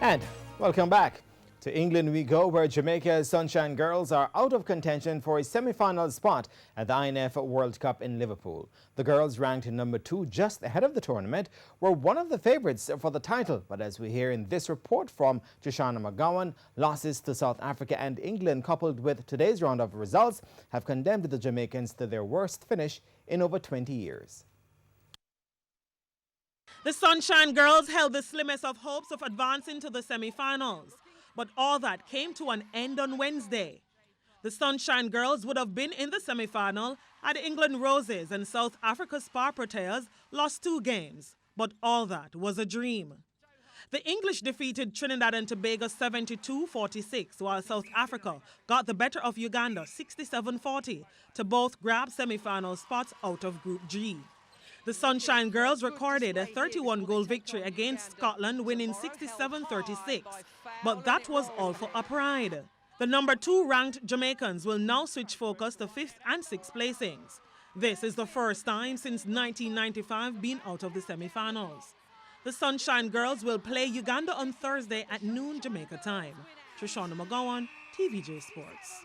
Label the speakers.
Speaker 1: And welcome back. To England we go, where Jamaica's Sunshine Girls are out of contention for a semi-final spot at the INF World Cup in Liverpool. The girls, ranked number 2 just ahead of the tournament, were one of the favourites for the title. But as we hear in this report from Shoshana McGowan, losses to South Africa and England, coupled with today's round of results, have condemned the Jamaicans to their worst finish in over 20 years.
Speaker 2: The Sunshine Girls held the slimmest of hopes of advancing to the semi-finals. But all that came to an end on Wednesday. The Sunshine Girls would have been in the semi-final had England Roses and South Africa Spar Proteas lost 2 games. But all that was a dream. The English defeated Trinidad and Tobago 72-46, while South Africa got the better of Uganda 67-40 to both grab semi-final spots out of Group G. The Sunshine Girls recorded a 31-goal victory against Scotland, winning 67-36. But that was all for a pride. The number 2 ranked Jamaicans will now switch focus to 5th and 6th placings. This is the first time since 1995 being out of the semi-finals. The Sunshine Girls will play Uganda on Thursday at noon Jamaica time. Shoshana McGowan, TVJ Sports.